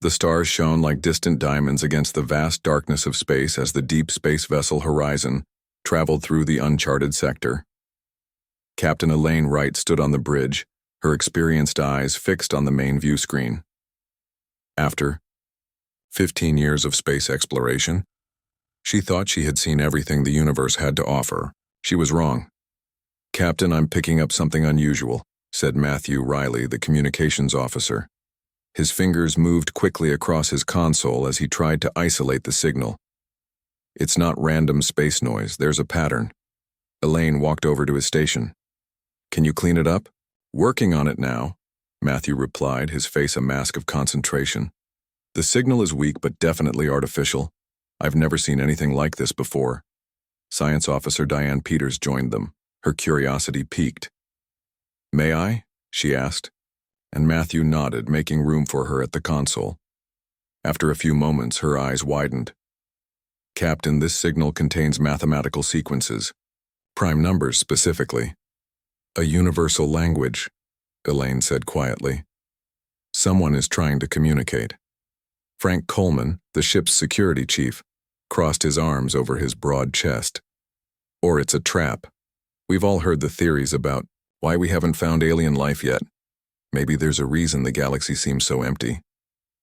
The stars shone like distant diamonds against the vast darkness of space as the deep space vessel Horizon traveled through the uncharted sector. Captain Elaine Wright stood on the bridge, her experienced eyes fixed on the main view screen. After 15 years of space exploration, she thought she had seen everything the universe had to offer. She was wrong. "Captain, I'm picking up something unusual," said Matthew Riley, the communications officer. His fingers moved quickly across his console as he tried to isolate the signal. "It's not random space noise, there's a pattern." Elaine walked over to his station. "Can you clean it up?" "Working on it now," Matthew replied, his face a mask of concentration. "The signal is weak but definitely artificial. I've never seen anything like this before." Science Officer Diane Peters joined them, her curiosity piqued. "May I?" she asked, and Matthew nodded, making room for her at the console. After a few moments, her eyes widened. "Captain, this signal contains mathematical sequences, prime numbers specifically. A universal language," Elaine said quietly. "Someone is trying to communicate." Frank Coleman, the ship's security chief, crossed his arms over his broad chest. "Or it's a trap. We've all heard the theories about why we haven't found alien life yet. Maybe there's a reason the galaxy seems so empty."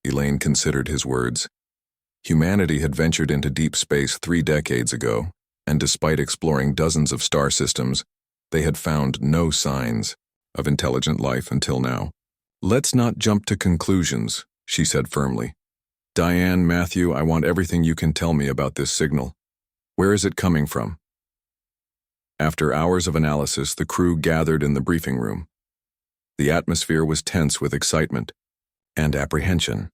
Elaine considered his words. Humanity had ventured into deep space 3 decades ago, and despite exploring dozens of star systems, they had found no signs of intelligent life until now. "Let's not jump to conclusions," she said firmly. "Diane, Matthew, I want everything you can tell me about this signal. Where is it coming from?" After hours of analysis, the crew gathered in the briefing room. The atmosphere was tense with excitement and apprehension.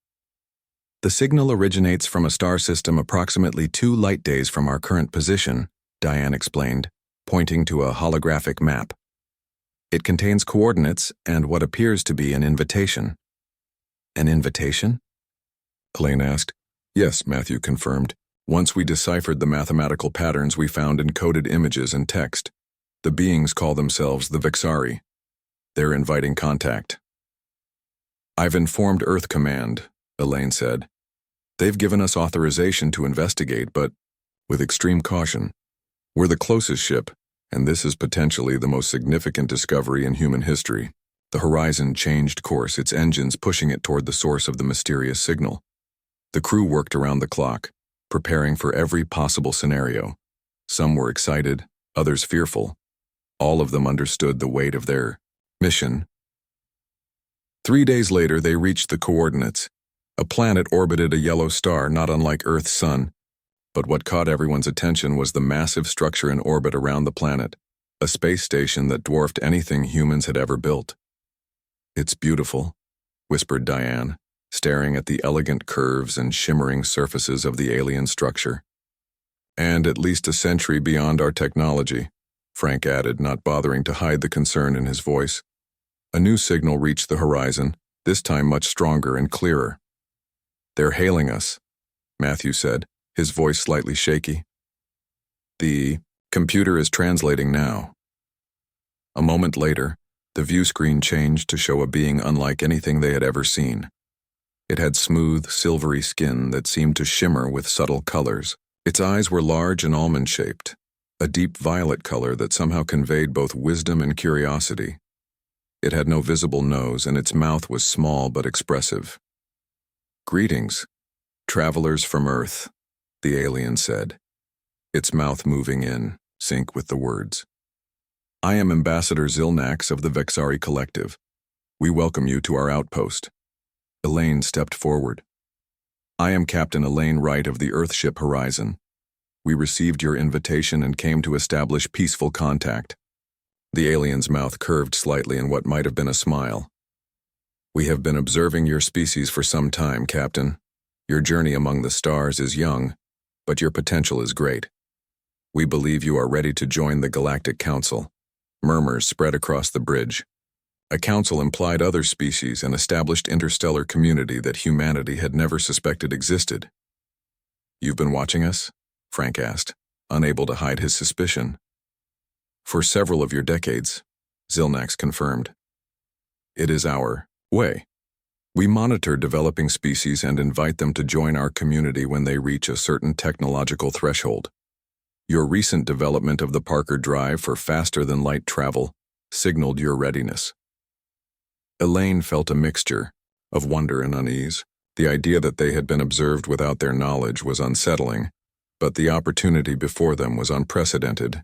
"The signal originates from a star system approximately 2 light days from our current position," Diane explained, pointing to a holographic map. "It contains coordinates and what appears to be an invitation." "An invitation?" Elaine asked. "Yes," Matthew confirmed. "Once we deciphered the mathematical patterns, we found encoded images and text. The beings call themselves the Vexari. They're inviting contact." "I've informed Earth Command," Elaine said. "They've given us authorization to investigate, but with extreme caution. We're the closest ship, and this is potentially the most significant discovery in human history." The Horizon changed course, its engines pushing it toward the source of the mysterious signal. The crew worked around the clock, preparing for every possible scenario. Some were excited, others fearful. All of them understood the weight of their mission. 3 days later, they reached the coordinates. A planet orbited a yellow star not unlike Earth's sun, but what caught everyone's attention was the massive structure in orbit around the planet, a space station that dwarfed anything humans had ever built. "It's beautiful," whispered Diane, staring at the elegant curves and shimmering surfaces of the alien structure. "And at least a century beyond our technology," Frank added, not bothering to hide the concern in his voice. A new signal reached the horizon, this time much stronger and clearer. "They're hailing us," Matthew said, his voice slightly shaky. "The computer is translating now." A moment later, the view screen changed to show a being unlike anything they had ever seen. It had smooth, silvery skin that seemed to shimmer with subtle colors. Its eyes were large and almond-shaped, a deep violet color that somehow conveyed both wisdom and curiosity. It had no visible nose, and its mouth was small but expressive. "Greetings, travelers from Earth," the alien said, its mouth moving in sync with the words. "I am Ambassador Zilnax of the Vexari Collective. We welcome you to our outpost." Elaine stepped forward. "I am Captain Elaine Wright of the Earthship Horizon. We received your invitation and came to establish peaceful contact." The alien's mouth curved slightly in what might have been a smile. "We have been observing your species for some time, Captain. Your journey among the stars is young, but your potential is great. We believe you are ready to join the Galactic Council." Murmurs spread across the bridge. A council implied other species, an established interstellar community that humanity had never suspected existed. "You've been watching us?" Frank asked, unable to hide his suspicion. "For several of your decades," Zilnax confirmed. "It is our way." We monitor developing species and invite them to join our community when they reach a certain technological threshold. Your recent development of the Parker drive for faster-than-light travel signaled your readiness. Elaine felt a mixture of wonder and unease. The idea that they had been observed without their knowledge was unsettling, but the opportunity before them was unprecedented.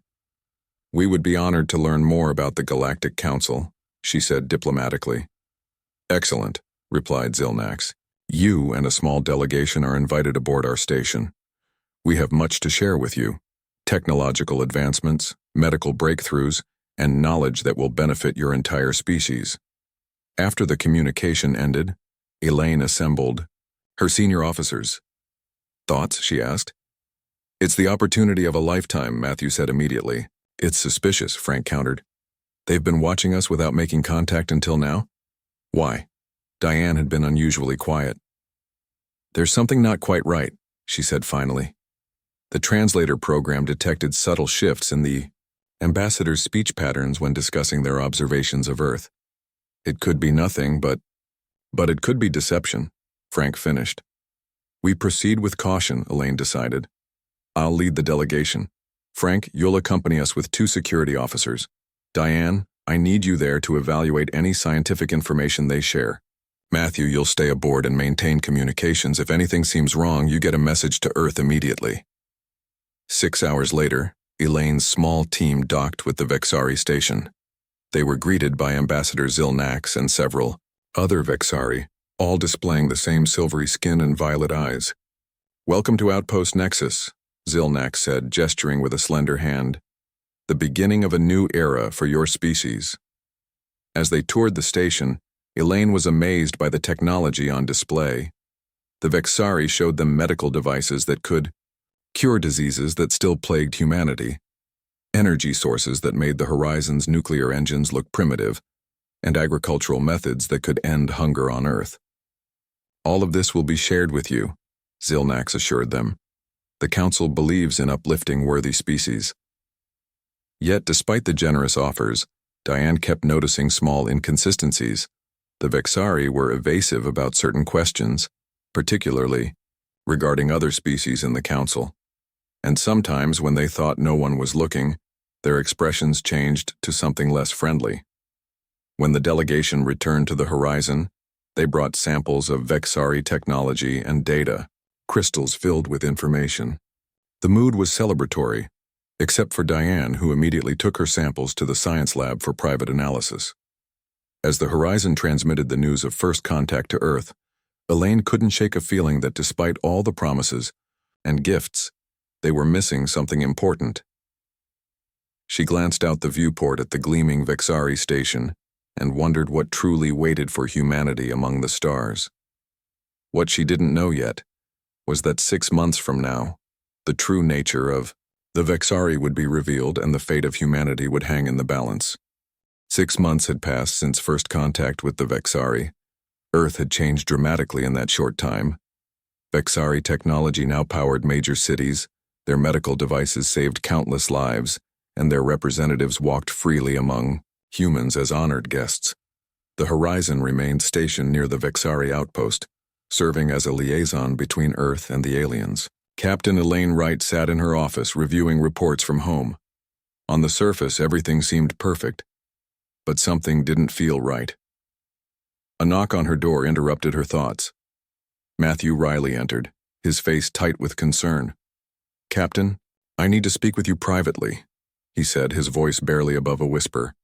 "We would be honored to learn more about the Galactic Council," she said diplomatically. "Excellent," replied Zilnax. "You and a small delegation are invited aboard our station. We have much to share with you: technological advancements, medical breakthroughs, and knowledge that will benefit your entire species." After the communication ended, Elaine assembled her senior officers. "Thoughts?" she asked. "It's the opportunity of a lifetime," Matthew said immediately. "It's suspicious," Frank countered. "They've been watching us without making contact until now?" "Why?" Diane had been unusually quiet. "There's something not quite right," she said finally. The translator program detected subtle shifts in the ambassador's speech patterns when discussing their observations of Earth. "It could be nothing, but it could be deception," Frank finished. "We proceed with caution," Elaine decided. "I'll lead the delegation. Frank, you'll accompany us with 2 security officers. Diane, I need you there to evaluate any scientific information they share. Matthew, you'll stay aboard and maintain communications. If anything seems wrong, you get a message to Earth immediately." 6 hours later, Elaine's small team docked with the Vexari station. They were greeted by Ambassador Zilnax and several other Vexari, all displaying the same silvery skin and violet eyes. "Welcome to Outpost Nexus," Zilnax said, gesturing with a slender hand. "The beginning of a new era for your species." As they toured the station, Elaine was amazed by the technology on display. The Vexari showed them medical devices that could cure diseases that still plagued humanity, energy sources that made the Horizon's nuclear engines look primitive, and agricultural methods that could end hunger on Earth. "All of this will be shared with you," Zilnax assured them. "The Council believes in uplifting worthy species." Yet, despite the generous offers, Diane kept noticing small inconsistencies. The Vexari were evasive about certain questions, particularly regarding other species in the Council. And sometimes, when they thought no one was looking, their expressions changed to something less friendly. When the delegation returned to the Horizon, they brought samples of Vexari technology and data, crystals filled with information. The mood was celebratory, except for Diane, who immediately took her samples to the science lab for private analysis. As the Horizon transmitted the news of first contact to Earth, Elaine couldn't shake a feeling that despite all the promises and gifts, they were missing something important. She glanced out the viewport at the gleaming Vexari station and wondered what truly waited for humanity among the stars. What she didn't know yet was that 6 months from now, the true nature of the Vexari would be revealed and the fate of humanity would hang in the balance. 6 months had passed since first contact with the Vexari. Earth had changed dramatically in that short time. Vexari technology now powered major cities, their medical devices saved countless lives, and their representatives walked freely among humans as honored guests. The Horizon remained stationed near the Vexari outpost, serving as a liaison between Earth and the aliens. Captain Elaine Wright sat in her office reviewing reports from home. On the surface, everything seemed perfect, but something didn't feel right. A knock on her door interrupted her thoughts. Matthew Riley entered, his face tight with concern. "Captain, I need to speak with you privately," he said, his voice barely above a whisper.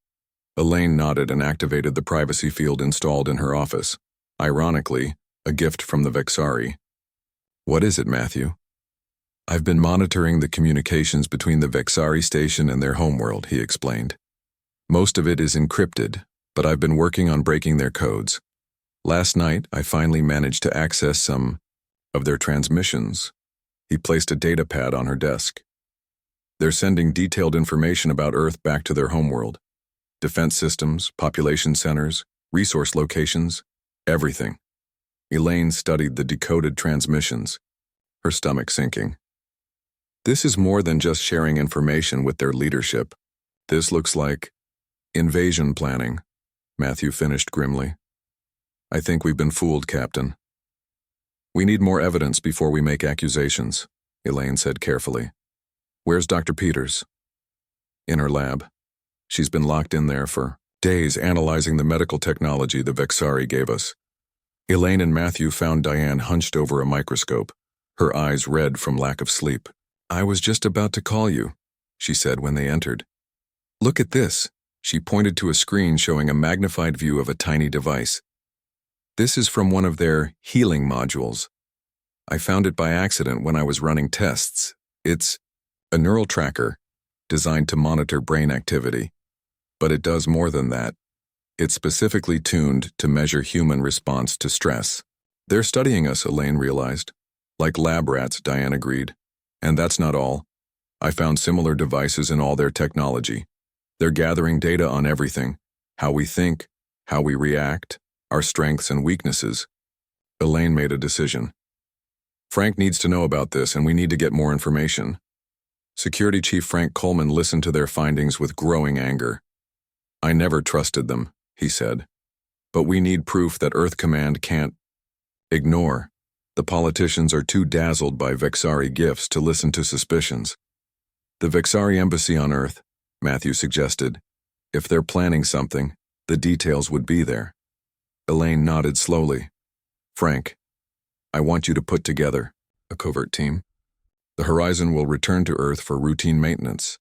Elaine nodded and activated the privacy field installed in her office. Ironically, a gift from the Vexari. "What is it, Matthew?" "I've been monitoring the communications between the Vexari station and their homeworld," he explained. "Most of it is encrypted, but I've been working on breaking their codes. Last night, I finally managed to access some of their transmissions." He placed a data pad on her desk. "They're sending detailed information about Earth back to their homeworld. Defense systems, population centers, resource locations, everything." Elaine studied the decoded transmissions, her stomach sinking. "This is more than just sharing information with their leadership. This looks like invasion planning," Matthew finished grimly. I think we've been fooled, Captain. We need more evidence before we make accusations, Elaine said carefully. Where's Dr. Peters? In her lab. She's been locked in there for days analyzing the medical technology the Vexari gave us. Elaine and Matthew found Diane hunched over a microscope, her eyes red from lack of sleep. I was just about to call you, she said when they entered. Look at this. She pointed to a screen showing a magnified view of a tiny device. This is from one of their healing modules. I found it by accident when I was running tests. It's a neural tracker designed to monitor brain activity. But it does more than that. It's specifically tuned to measure human response to stress. They're studying us, Elaine realized. Like lab rats, Diane agreed. And that's not all. I found similar devices in all their technology. They're gathering data on everything, how we think, how we react, our strengths and weaknesses. Elaine made a decision. Frank needs to know about this, and we need to get more information. Security Chief Frank Coleman listened to their findings with growing anger. I never trusted them, he said. But we need proof that Earth Command can't ignore. The politicians are too dazzled by Vexari gifts to listen to suspicions. The Vexari embassy on Earth, Matthew suggested. If they're planning something, the details would be there. Elaine nodded slowly. Frank, I want you to put together a covert team. The Horizon will return to Earth for routine maintenance.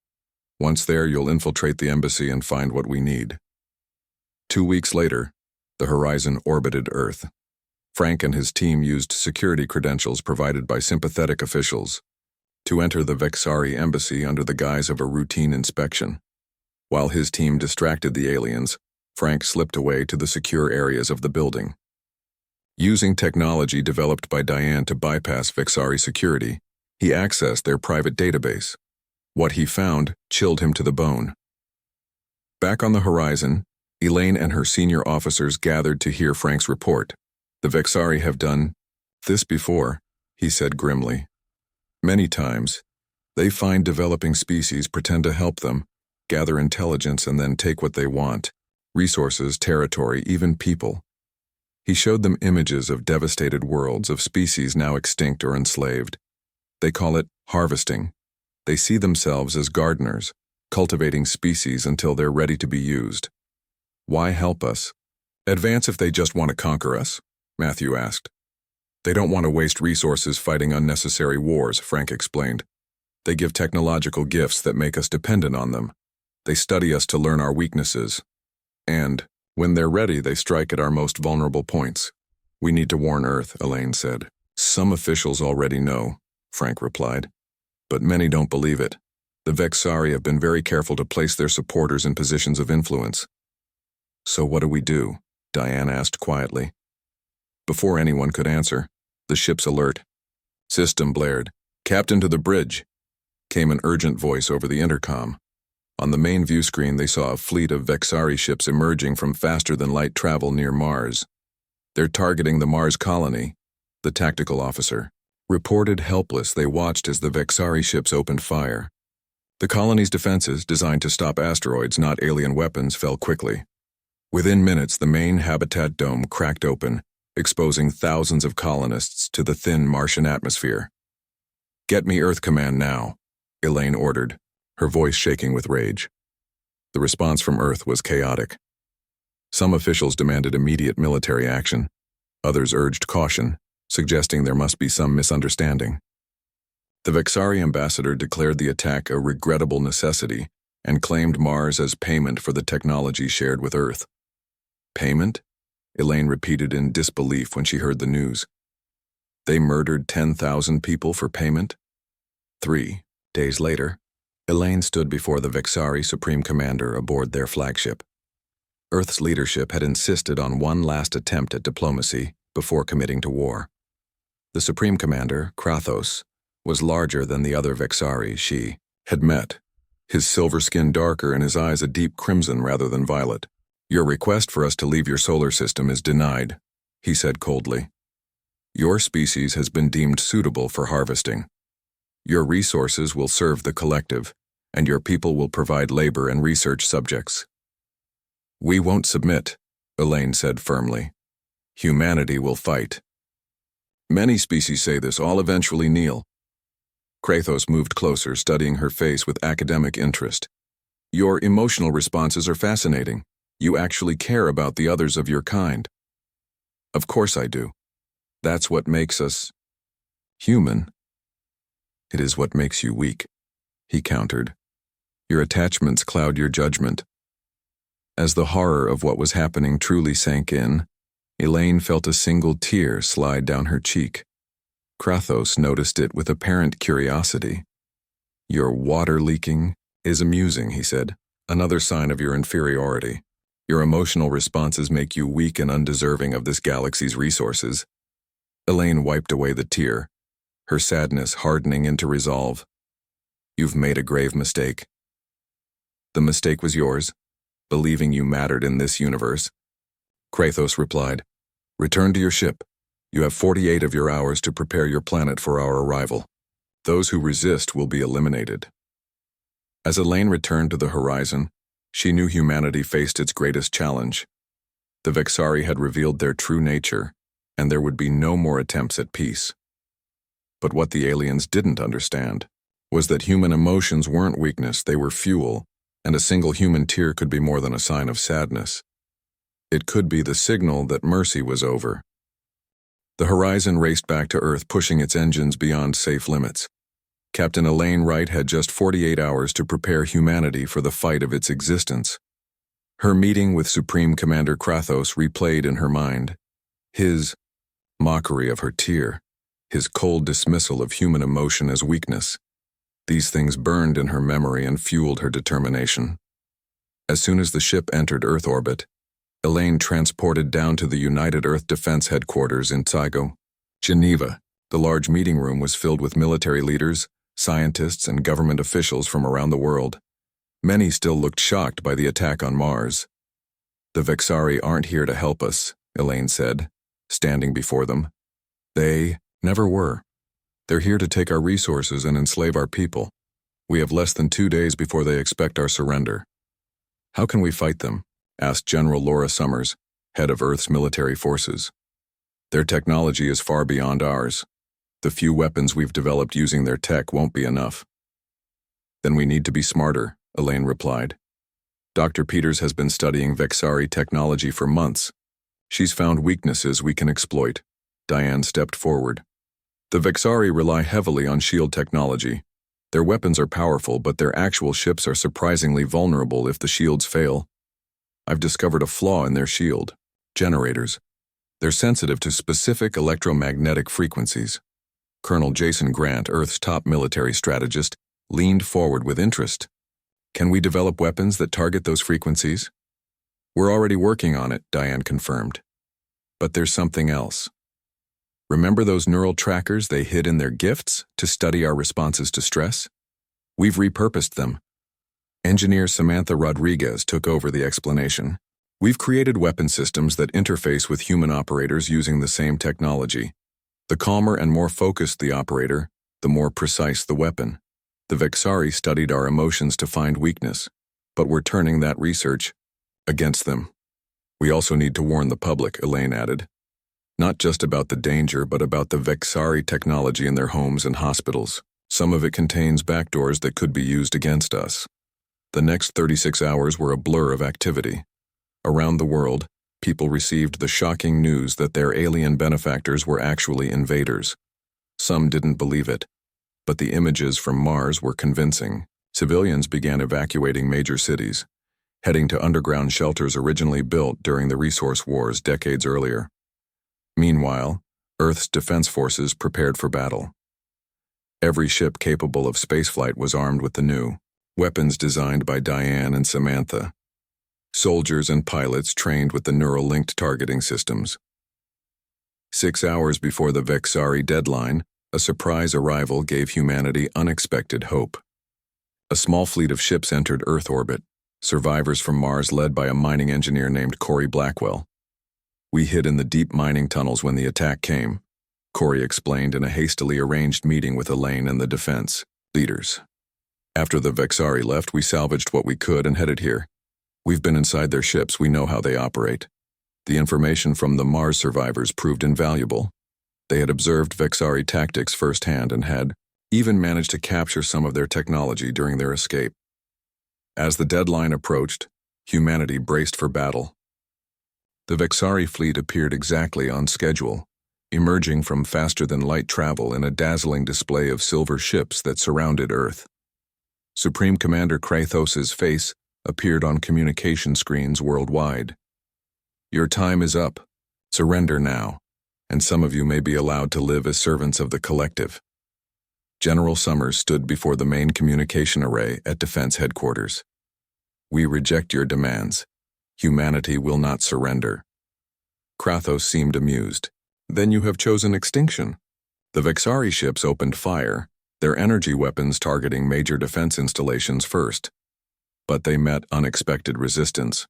Once there, you'll infiltrate the embassy and find what we need. 2 weeks later, the Horizon orbited Earth. Frank and his team used security credentials provided by sympathetic officials to enter the Vexari embassy under the guise of a routine inspection. While his team distracted the aliens, Frank slipped away to the secure areas of the building. Using technology developed by Diane to bypass Vexari security, he accessed their private database. What he found chilled him to the bone. Back on the Horizon, Elaine and her senior officers gathered to hear Frank's report. The Vexari have done this before, he said grimly. Many times, they find developing species pretend to help them, gather intelligence, and then take what they want: resources, territory, even people. He showed them images of devastated worlds, of species now extinct or enslaved. They call it harvesting. They see themselves as gardeners, cultivating species until they're ready to be used. Why help us? Advance if they just want to conquer us, Matthew asked. They don't want to waste resources fighting unnecessary wars, Frank explained. They give technological gifts that make us dependent on them. They study us to learn our weaknesses. And, when they're ready, they strike at our most vulnerable points. We need to warn Earth, Elaine said. Some officials already know, Frank replied. But many don't believe it. The Vexari have been very careful to place their supporters in positions of influence. So what do we do? Diane asked quietly. Before anyone could answer, the ship's alert system blared. Captain to the bridge, came an urgent voice over the intercom. On the main view screen, they saw a fleet of Vexari ships emerging from faster-than-light travel near Mars. They're targeting the Mars colony, the tactical officer reported. Helpless, they watched as the Vexari ships opened fire. The colony's defenses, designed to stop asteroids, not alien weapons, fell quickly. Within minutes, the main habitat dome cracked open, exposing thousands of colonists to the thin Martian atmosphere. Get me Earth Command now, Elaine ordered, her voice shaking with rage. The response from Earth was chaotic. Some officials demanded immediate military action. Others urged caution, suggesting there must be some misunderstanding. The Vexari ambassador declared the attack a regrettable necessity and claimed Mars as payment for the technology shared with Earth. Payment? Elaine repeated in disbelief when she heard the news. They murdered 10,000 people for payment? 3 days later, Elaine stood before the Vexari Supreme Commander aboard their flagship. Earth's leadership had insisted on one last attempt at diplomacy before committing to war. The Supreme Commander, Krathos, was larger than the other Vexari she had met, his silver skin darker and his eyes a deep crimson rather than violet. Your request for us to leave your solar system is denied, he said coldly. Your species has been deemed suitable for harvesting. Your resources will serve the collective, and your people will provide labor and research subjects. We won't submit, Elaine said firmly. Humanity will fight. Many species say this, all eventually kneel. Kratos moved closer, studying her face with academic interest. Your emotional responses are fascinating. You actually care about the others of your kind. Of course I do. That's what makes us human. It is what makes you weak, he countered. Your attachments cloud your judgment. As the horror of what was happening truly sank in, Elaine felt a single tear slide down her cheek. Kratos noticed it with apparent curiosity. Your water leaking is amusing, he said. Another sign of your inferiority. Your emotional responses make you weak and undeserving of this galaxy's resources. Elaine wiped away the tear, her sadness hardening into resolve. You've made a grave mistake. The mistake was yours, believing you mattered in this universe. Kratos replied, Return to your ship. You have 48 of your hours to prepare your planet for our arrival. Those who resist will be eliminated. As Elaine returned to the horizon, she knew humanity faced its greatest challenge. The Vexari had revealed their true nature, and there would be no more attempts at peace. But what the aliens didn't understand was that human emotions weren't weakness, they were fuel, and a single human tear could be more than a sign of sadness. It could be the signal that mercy was over. The horizon raced back to Earth, pushing its engines beyond safe limits. Captain Elaine Wright had just 48 hours to prepare humanity for the fight of its existence. Her meeting with Supreme Commander Kratos replayed in her mind. His mockery of her tear, his cold dismissal of human emotion as weakness. These things burned in her memory and fueled her determination. As soon as the ship entered Earth orbit, Elaine transported down to the United Earth Defense Headquarters in Tygo, Geneva. The large meeting room was filled with military leaders, scientists, and government officials from around the world. Many still looked shocked by the attack on Mars. The Vexari aren't here to help us, Elaine said, standing before them. They never were. They're here to take our resources and enslave our people. We have less than 2 days before they expect our surrender. How can we fight them? Asked General Laura Summers, head of Earth's military forces. Their technology is far beyond ours. The few weapons we've developed using their tech won't be enough. Then we need to be smarter, Elaine replied. Dr. Peters has been studying Vexari technology for months. She's found weaknesses we can exploit. Diane stepped forward. The Vexari rely heavily on shield technology. Their weapons are powerful, but their actual ships are surprisingly vulnerable if the shields fail. I've discovered a flaw in their shield. Generators. They're sensitive to specific electromagnetic frequencies. Colonel Jason Grant, Earth's top military strategist, leaned forward with interest. Can we develop weapons that target those frequencies? We're already working on it, Diane confirmed. But there's something else. Remember those neural trackers they hid in their gifts to study our responses to stress? We've repurposed them. Engineer Samantha Rodriguez took over the explanation. We've created weapon systems that interface with human operators using the same technology. The calmer and more focused the operator, the more precise the weapon. The Vexari studied our emotions to find weakness, but we're turning that research against them. We also need to warn the public, Elaine added. Not just about the danger, but about the Vexari technology in their homes and hospitals. Some of it contains backdoors that could be used against us. The next 36 hours were a blur of activity. Around the world, people received the shocking news that their alien benefactors were actually invaders. Some didn't believe it, but the images from Mars were convincing. Civilians began evacuating major cities, heading to underground shelters originally built during the resource wars decades earlier. Meanwhile, Earth's defense forces prepared for battle. Every ship capable of spaceflight was armed with the new weapons designed by Diane and Samantha. Soldiers and pilots trained with the neural-linked targeting systems. 6 hours before the Vexari deadline, a surprise arrival gave humanity unexpected hope. A small fleet of ships entered Earth orbit, survivors from Mars led by a mining engineer named Corey Blackwell. We hid in the deep mining tunnels when the attack came, Corey explained in a hastily arranged meeting with Elaine and the defense leaders. After the Vexari left, we salvaged what we could and headed here. We've been inside their ships, we know how they operate. The information from the Mars survivors proved invaluable. They had observed Vexari tactics firsthand and had even managed to capture some of their technology during their escape. As the deadline approached, humanity braced for battle. The Vexari fleet appeared exactly on schedule, emerging from faster-than-light travel in a dazzling display of silver ships that surrounded Earth. Supreme Commander Krathos's face appeared on communication screens worldwide. "Your time is up. Surrender now, and some of you may be allowed to live as servants of the collective." General Summers stood before the main communication array at Defense Headquarters. "We reject your demands. Humanity will not surrender." Krathos seemed amused. "Then you have chosen extinction." The Vexari ships opened fire, their energy weapons targeting major defense installations first. But they met unexpected resistance.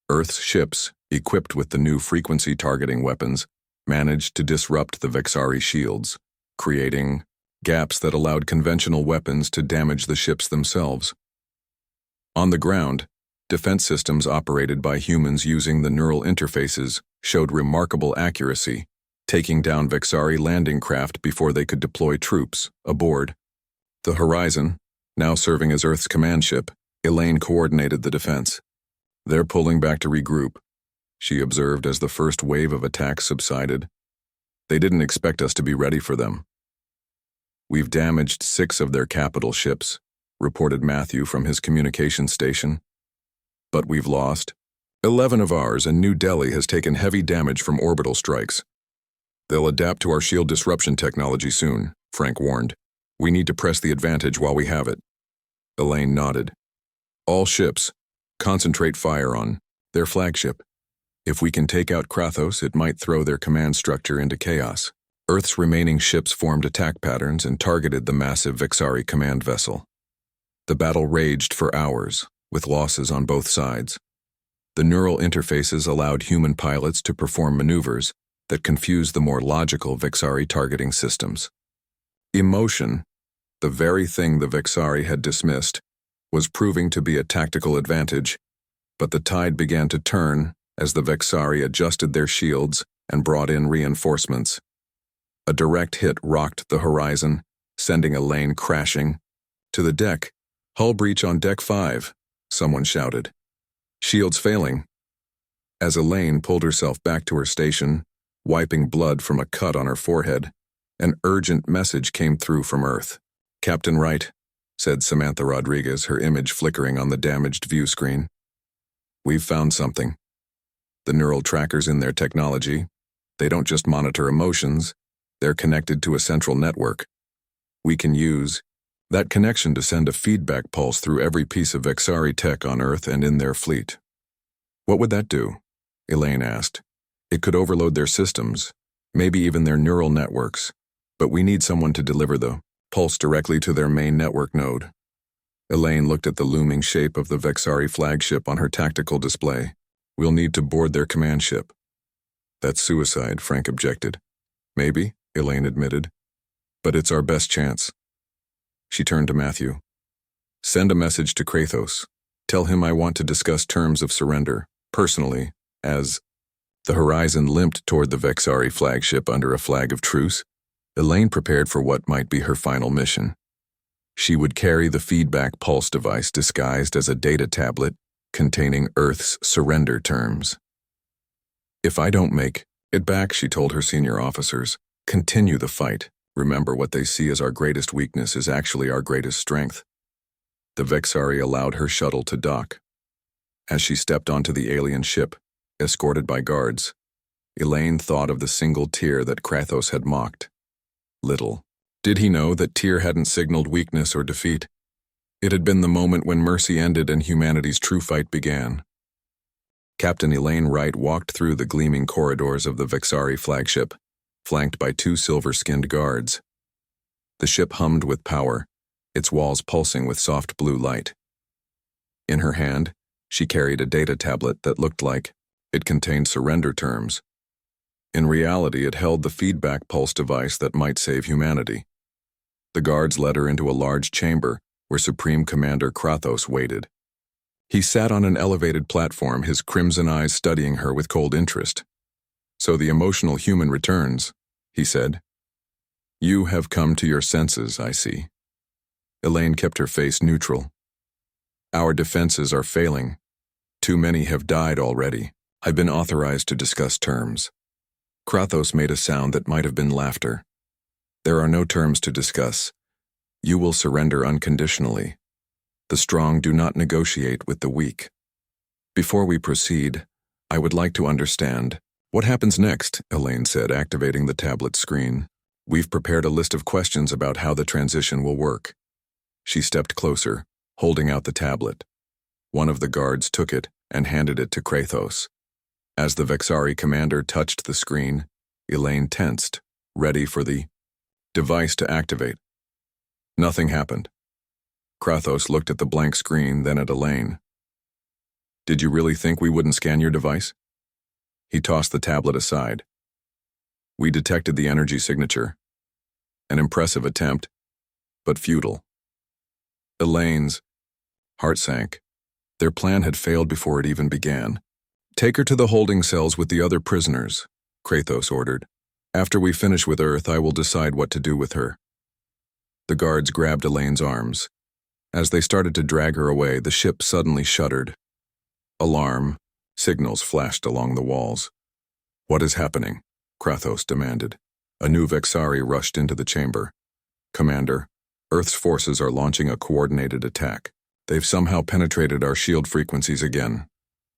Earth's ships, equipped with the new frequency-targeting weapons, managed to disrupt the Vexari shields, creating gaps that allowed conventional weapons to damage the ships themselves. On the ground, defense systems operated by humans using the neural interfaces showed remarkable accuracy, taking down Vexari landing craft before they could deploy troops aboard. The Horizon, now serving as Earth's command ship, Elaine coordinated the defense. "They're pulling back to regroup," she observed as the first wave of attacks subsided. "They didn't expect us to be ready for them." "We've damaged 6 of their capital ships," reported Matthew from his communication station. "But we've lost 11 of ours, and New Delhi has taken heavy damage from orbital strikes. They'll adapt to our shield disruption technology soon," Frank warned. "We need to press the advantage while we have it." Elaine nodded. "All ships, concentrate fire on their flagship. If we can take out Krathos, it might throw their command structure into chaos." Earth's remaining ships formed attack patterns and targeted the massive Vexari command vessel. The battle raged for hours, with losses on both sides. The neural interfaces allowed human pilots to perform maneuvers that confused the more logical Vexari targeting systems. Emotion, the very thing the Vexari had dismissed, was proving to be a tactical advantage, but the tide began to turn as the Vexari adjusted their shields and brought in reinforcements. A direct hit rocked the Horizon, sending Elaine crashing. "To the deck! Hull breach on Deck 5, someone shouted. "Shields failing." As Elaine pulled herself back to her station, wiping blood from a cut on her forehead, an urgent message came through from Earth. "Captain Wright," said Samantha Rodriguez, her image flickering on the damaged view screen. "We've found something. The neural trackers in their technology, they don't just monitor emotions, they're connected to a central network. We can use that connection to send a feedback pulse through every piece of Vexari tech on Earth and in their fleet." "What would that do?" Elaine asked. "It could overload their systems, maybe even their neural networks, but we need someone to deliver the pulse directly to their main network node." Elaine looked at the looming shape of the Vexari flagship on her tactical display. "We'll need to board their command ship." "That's suicide," Frank objected. "Maybe," Elaine admitted, "but it's our best chance." She turned to Matthew. "Send a message to Krathos. Tell him I want to discuss terms of surrender, personally, as..." The Horizon limped toward the Vexari flagship under a flag of truce. Elaine prepared for what might be her final mission. She would carry the feedback pulse device disguised as a data tablet containing Earth's surrender terms. "If I don't make it back," she told her senior officers, "continue the fight. Remember, what they see as our greatest weakness is actually our greatest strength." The Vexari allowed her shuttle to dock. As she stepped onto the alien ship, escorted by guards, Elaine thought of the single tear that Krathos had mocked. Little did he know that Tyr hadn't signaled weakness or defeat. It had been the moment when mercy ended and humanity's true fight began. Captain Elaine Wright walked through the gleaming corridors of the Vexari flagship, flanked by 2 silver-skinned guards. The ship hummed with power, its walls pulsing with soft blue light. In her hand, she carried a data tablet that looked like it contained surrender terms. In reality, it held the feedback pulse device that might save humanity. The guards led her into a large chamber where Supreme Commander Krathos waited. He sat on an elevated platform, his crimson eyes studying her with cold interest. "So the emotional human returns," he said. "You have come to your senses, I see." Elaine kept her face neutral. "Our defenses are failing. Too many have died already. I've been authorized to discuss terms." Kratos made a sound that might have been laughter. "There are no terms to discuss. You will surrender unconditionally. The strong do not negotiate with the weak. Before we proceed, I would like to understand." "What happens next?" Elaine said, activating the tablet screen. "We've prepared a list of questions about how the transition will work." She stepped closer, holding out the tablet. One of the guards took it and handed it to Kratos. As the Vexari commander touched the screen, Elaine tensed, ready for the device to activate. Nothing happened. Kratos looked at the blank screen, then at Elaine. "Did you really think we wouldn't scan your device?" He tossed the tablet aside. "We detected the energy signature. An impressive attempt, but futile." Elaine's heart sank. Their plan had failed before it even began. "Take her to the holding cells with the other prisoners," Kratos ordered. "After we finish with Earth, I will decide what to do with her." The guards grabbed Elaine's arms. As they started to drag her away, the ship suddenly shuddered. Alarm signals flashed along the walls. "What is happening?" Kratos demanded. A new Vexari rushed into the chamber. "Commander, Earth's forces are launching a coordinated attack. They've somehow penetrated our shield frequencies again."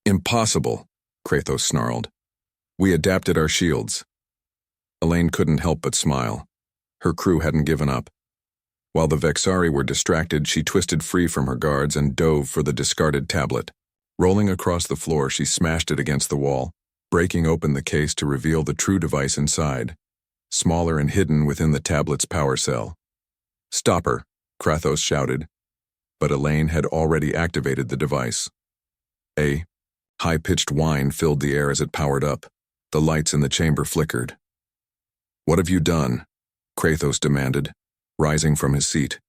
"Impossible," Kratos snarled. "We adapted our shields." Elaine couldn't help but smile. Her crew hadn't given up. While the Vexari were distracted, she twisted free from her guards and dove for the discarded tablet. Rolling across the floor, she smashed it against the wall, breaking open the case to reveal the true device inside, smaller and hidden within the tablet's power cell. "Stop her," Kratos shouted. But Elaine had already activated the device. A high-pitched whine filled the air as it powered up. The lights in the chamber flickered. "What have you done?" Kratos demanded, rising from his seat.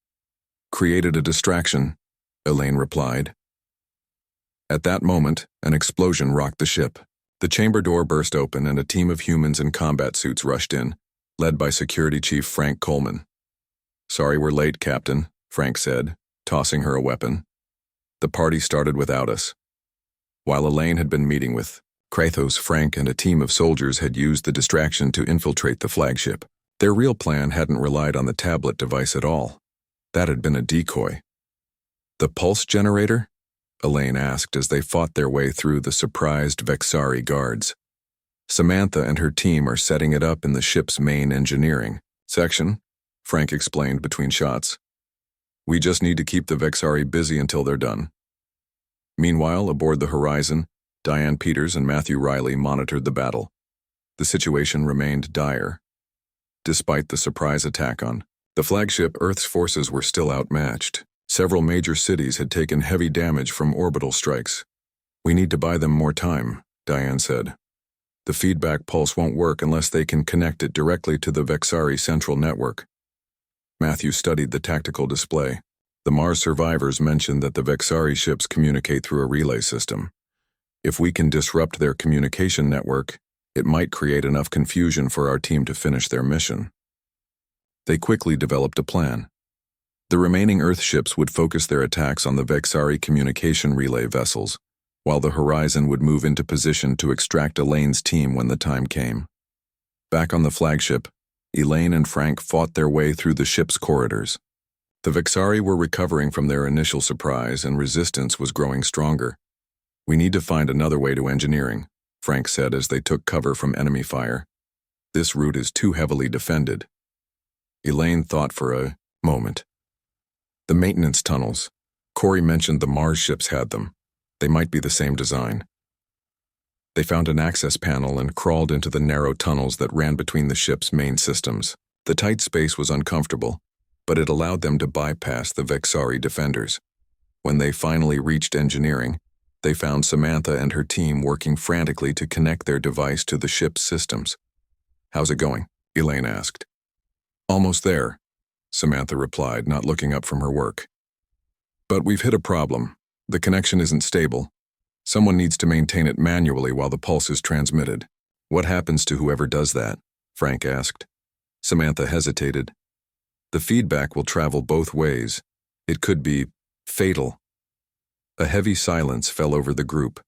"Created a distraction," Elaine replied. At that moment, an explosion rocked the ship. The chamber door burst open and a team of humans in combat suits rushed in, led by Security Chief Frank Coleman. "Sorry we're late, Captain," Frank said, tossing her a weapon. "The party started without us." While Elaine had been meeting with Kratos, Frank and a team of soldiers had used the distraction to infiltrate the flagship. Their real plan hadn't relied on the tablet device at all. That had been a decoy. "The pulse generator?" Elaine asked as they fought their way through the surprised Vexari guards. "Samantha and her team are setting it up in the ship's main engineering section," Frank explained between shots. "We just need to keep the Vexari busy until they're done." Meanwhile, aboard the Horizon, Diane Peters and Matthew Riley monitored the battle. The situation remained dire. Despite the surprise attack on the flagship, Earth's forces were still outmatched. Several major cities had taken heavy damage from orbital strikes. "We need to buy them more time," Diane said. "The feedback pulse won't work unless they can connect it directly to the Vexari central network." Matthew studied the tactical display. The Mars survivors mentioned that the Vexari ships communicate through a relay system. If we can disrupt their communication network, it might create enough confusion for our team to finish their mission. They quickly developed a plan. The remaining Earth ships would focus their attacks on the Vexari communication relay vessels, while the Horizon would move into position to extract Elaine's team when the time came. Back on the flagship, Elaine and Frank fought their way through the ship's corridors. The Vexari were recovering from their initial surprise, and resistance was growing stronger. "We need to find another way to engineering," Frank said as they took cover from enemy fire. "This route is too heavily defended." Elaine thought for a moment. The maintenance tunnels. Corey mentioned the Mars ships had them. They might be the same design. They found an access panel and crawled into the narrow tunnels that ran between the ship's main systems. The tight space was uncomfortable, but it allowed them to bypass the Vexari defenders. When they finally reached engineering, they found Samantha and her team working frantically to connect their device to the ship's systems. "How's it going?" Elaine asked. "Almost there," Samantha replied, not looking up from her work. "But we've hit a problem," The connection isn't stable. Someone needs to maintain it manually while the pulse is transmitted. What happens to whoever does that? Frank asked. Samantha hesitated. The feedback will travel both ways. It could be fatal. A heavy silence fell over the group.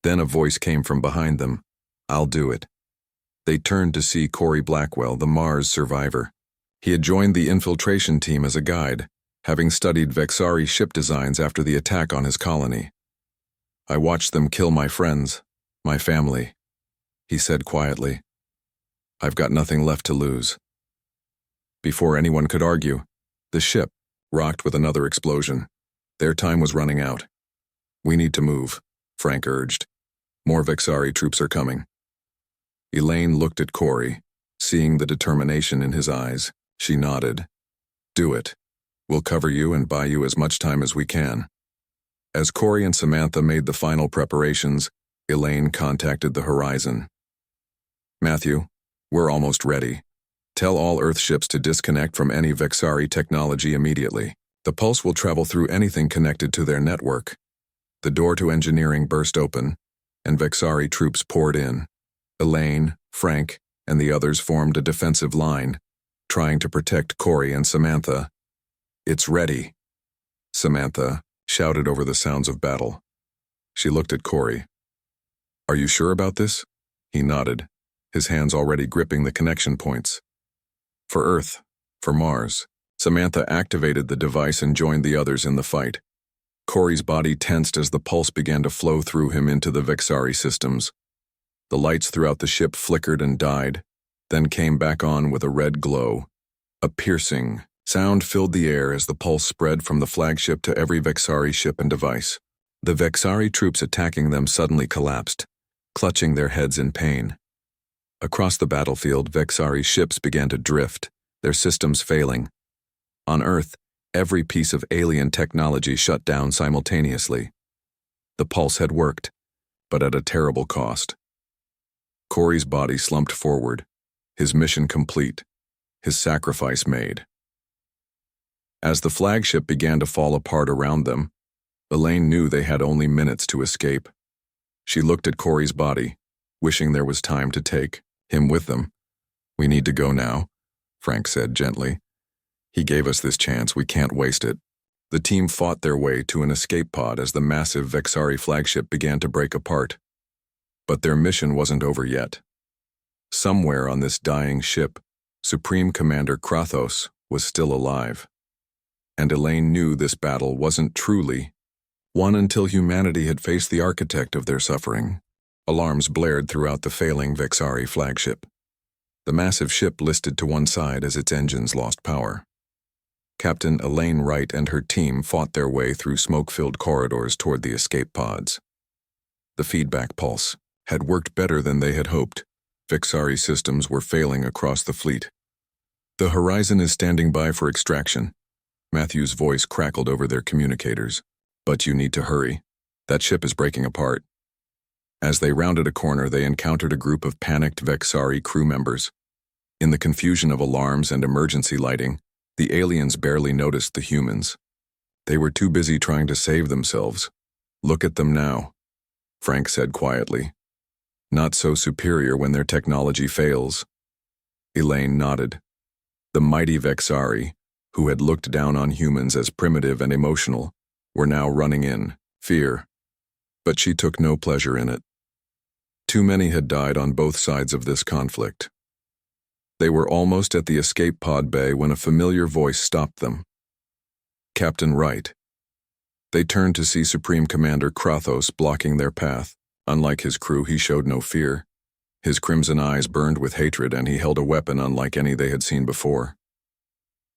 Then a voice came from behind them. I'll do it. They turned to see Corey Blackwell, the Mars survivor. He had joined the infiltration team as a guide, having studied Vexari ship designs after the attack on his colony. I watched them kill my friends, my family, he said quietly. I've got nothing left to lose. Before anyone could argue, the ship rocked with another explosion. Their time was running out. We need to move, Frank urged. More Vexari troops are coming. Elaine looked at Corey, seeing the determination in his eyes. She nodded. Do it. We'll cover you and buy you as much time as we can. As Corey and Samantha made the final preparations, Elaine contacted the horizon. Matthew, we're almost ready. Tell all Earth ships to disconnect from any Vexari technology immediately. The pulse will travel through anything connected to their network. The door to engineering burst open, and Vexari troops poured in. Elaine, Frank, and the others formed a defensive line, trying to protect Corey and Samantha. It's ready, Samantha shouted over the sounds of battle. She looked at Corey. Are you sure about this? He nodded, his hands already gripping the connection points. For Earth, for Mars, Samantha activated the device and joined the others in the fight. Corey's body tensed as the pulse began to flow through him into the Vexari systems. The lights throughout the ship flickered and died, then came back on with a red glow. A piercing sound filled the air as the pulse spread from the flagship to every Vexari ship and device. The Vexari troops attacking them suddenly collapsed, clutching their heads in pain. Across the battlefield, Vexari ships began to drift, their systems failing. On Earth, every piece of alien technology shut down simultaneously. The pulse had worked, but at a terrible cost. Corey's body slumped forward, his mission complete, his sacrifice made. As the flagship began to fall apart around them, Elaine knew they had only minutes to escape. She looked at Corey's body, wishing there was time to take him with them. We need to go now, Frank said gently. He gave us this chance, we can't waste it. The team fought their way to an escape pod as the massive Vexari flagship began to break apart. But their mission wasn't over yet. Somewhere on this dying ship, Supreme Commander Krathos was still alive. And Elaine knew this battle wasn't truly one until humanity had faced the architect of their suffering. Alarms blared throughout the failing Vexari flagship. The massive ship listed to one side as its engines lost power. Captain Elaine Wright and her team fought their way through smoke-filled corridors toward the escape pods. The feedback pulse had worked better than they had hoped. Vexari systems were failing across the fleet. The horizon is standing by for extraction. Matthew's voice crackled over their communicators. But you need to hurry. That ship is breaking apart. As they rounded a corner, they encountered a group of panicked Vexari crew members. In the confusion of alarms and emergency lighting, the aliens barely noticed the humans. They were too busy trying to save themselves. Look at them now, Frank said quietly. Not so superior when their technology fails. Elaine nodded. The mighty Vexari, who had looked down on humans as primitive and emotional, were now running in fear. But she took no pleasure in it. Too many had died on both sides of this conflict. They were almost at the escape pod bay when a familiar voice stopped them. Captain Wright. They turned to see Supreme Commander Krathos blocking their path. Unlike his crew, he showed no fear. His crimson eyes burned with hatred, and he held a weapon unlike any they had seen before.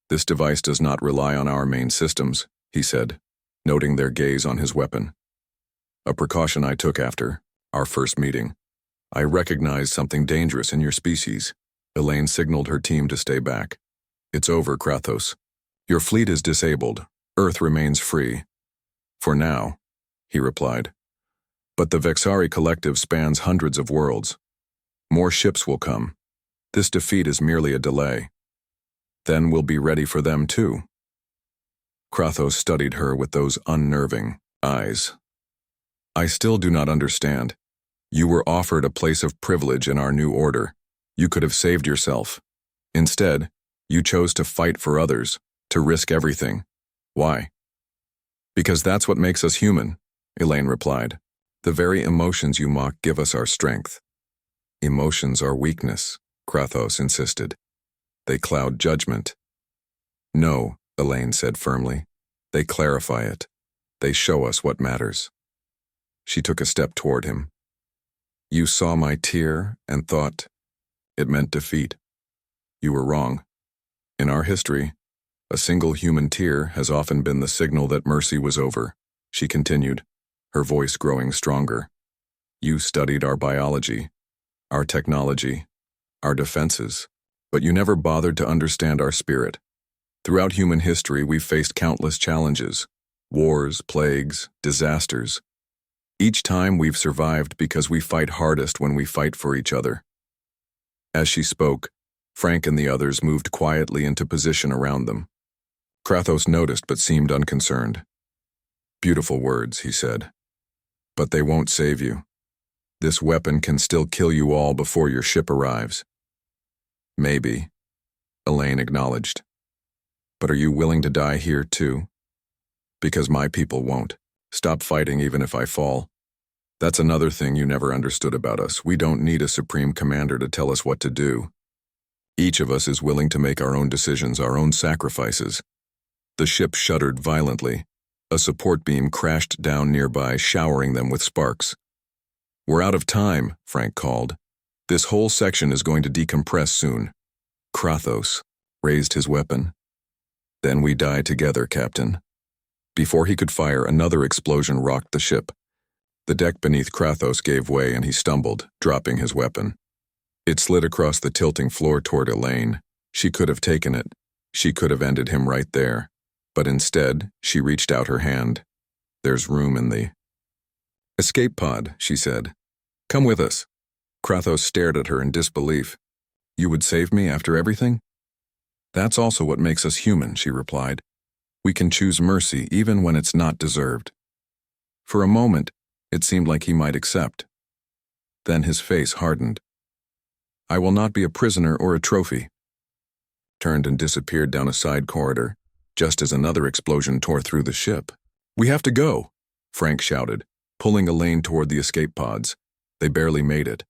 This device does not rely on our main systems, he said, noting their gaze on his weapon. A precaution I took after our first meeting. I recognized something dangerous in your species. Elaine signaled her team to stay back. It's over, Krathos. Your fleet is disabled. Earth remains free. For now, he replied. But the Vexari collective spans hundreds of worlds. More ships will come. This defeat is merely a delay. Then we'll be ready for them too. Krathos studied her with those unnerving, Eyes. I still do not understand. You were offered a place of privilege in our new order. You could have saved yourself. Instead, you chose to fight for others, to risk everything. Why? Because that's what makes us human, Elaine replied. The very emotions you mock give us our strength. Emotions are weakness, Kratos insisted. They cloud judgment. No, Elaine said firmly. They clarify it. They show us what matters. She took a step toward him. You saw my tear and thought it meant defeat. You were wrong. In our history, a single human tear has often been the signal that mercy was over, she continued, her voice growing stronger. You studied our biology, our technology, our defenses, but you never bothered to understand our spirit. Throughout human history, we've faced countless challenges, wars, plagues, disasters. Each time we've survived because we fight hardest when we fight for each other. As she spoke, Frank and the others moved quietly into position around them. Kratos noticed but seemed unconcerned. Beautiful words, he said. But they won't save you. This weapon can still kill you all before your ship arrives. Maybe, Elaine acknowledged. But are you willing to die here too? Because my people won't. Stop fighting even if I fall. That's another thing you never understood about us. We don't need a supreme commander to tell us what to do. Each of us is willing to make our own decisions, our own sacrifices. The ship shuddered violently. A support beam crashed down nearby, showering them with sparks. We're out of time, Frank called. This whole section is going to decompress soon. Kratos raised his weapon. Then we die together, Captain. Before he could fire, another explosion rocked the ship. The deck beneath Kratos gave way and he stumbled, dropping his weapon. It slid across the tilting floor toward Elaine. She could have taken it. She could have ended him right there. But instead, she reached out her hand. There's room in the escape pod, she said. Come with us. Kratos stared at her in disbelief. You would save me after everything? That's also what makes us human, she replied. We can choose mercy even when it's not deserved. For a moment, it seemed like he might accept. Then his face hardened. I will not be a prisoner or a trophy. Turned and disappeared down a side corridor, just as another explosion tore through the ship. We have to go, Frank shouted, pulling Elaine toward the escape pods. They barely made it.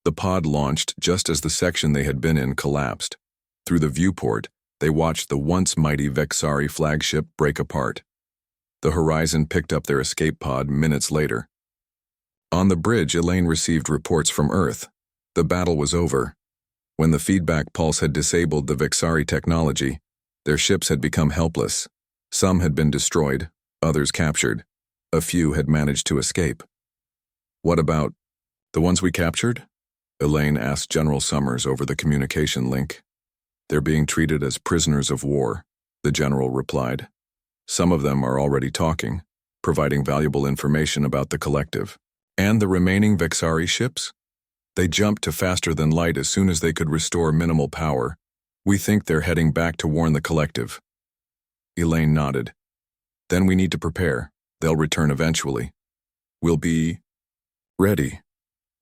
The pod launched just as the section they had been in collapsed. Through the viewport, they watched the once mighty Vexari flagship break apart. The Horizon picked up their escape pod minutes later. On the bridge, Elaine received reports from Earth. The battle was over. When the feedback pulse had disabled the Vexari technology, their ships had become helpless. Some had been destroyed, others captured. A few had managed to escape. What about the ones we captured? Elaine asked General Summers over the communication link. They're being treated as prisoners of war, the general replied. Some of them are already talking, providing valuable information about the collective. And the remaining Vexari ships? They jumped to faster than light as soon as they could restore minimal power. We think they're heading back to warn the collective. Elaine nodded. Then we need to prepare. They'll return eventually. We'll be ready,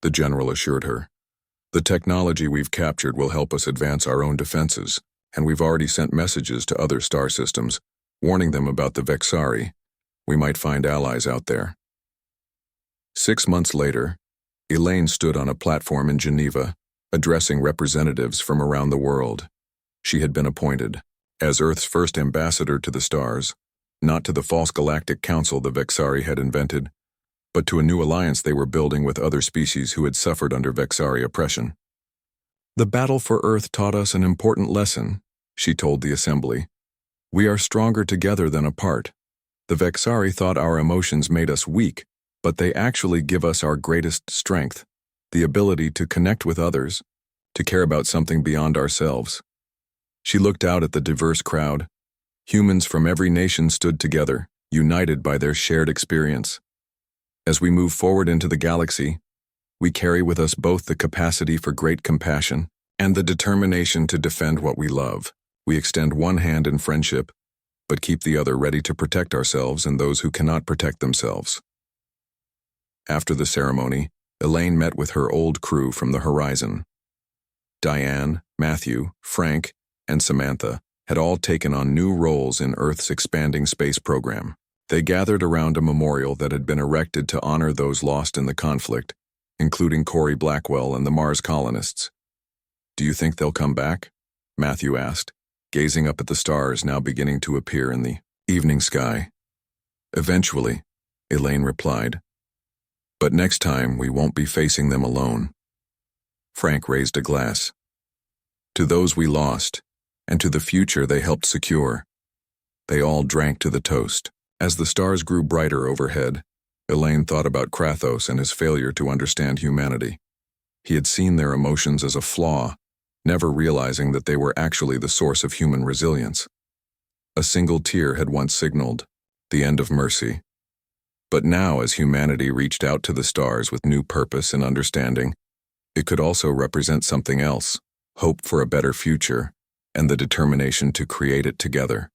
the general assured her. The technology we've captured will help us advance our own defenses, and we've already sent messages to other star systems, warning them about the Vexari. We might find allies out there. 6 months later, Elaine stood on a platform in Geneva, addressing representatives from around the world. She had been appointed as Earth's first ambassador to the stars, not to the false galactic council the Vexari had invented, but to a new alliance they were building with other species who had suffered under Vexari oppression. The battle for Earth taught us an important lesson, she told the assembly. We are stronger together than apart. The Vexari thought our emotions made us weak, but they actually give us our greatest strength, the ability to connect with others, to care about something beyond ourselves. She looked out at the diverse crowd. Humans from every nation stood together, united by their shared experience. As we move forward into the galaxy, we carry with us both the capacity for great compassion and the determination to defend what we love. We extend one hand in friendship, but keep the other ready to protect ourselves and those who cannot protect themselves. After the ceremony, Elaine met with her old crew from the horizon. Diane, Matthew, Frank, and Samantha had all taken on new roles in Earth's expanding space program. They gathered around a memorial that had been erected to honor those lost in the conflict, including Corey Blackwell and the Mars colonists. "Do you think they'll come back?" Matthew asked, gazing up at the stars now beginning to appear in the evening sky. "Eventually," Elaine replied. "But next time we won't be facing them alone." Frank raised a glass. "To those we lost, and to the future they helped secure." They all drank to the toast. As the stars grew brighter overhead, Elaine thought about Kratos and his failure to understand humanity. He had seen their emotions as a flaw, never realizing that they were actually the source of human resilience. A single tear had once signaled the end of mercy. But now, as humanity reached out to the stars with new purpose and understanding, it could also represent something else: hope for a better future and the determination to create it together.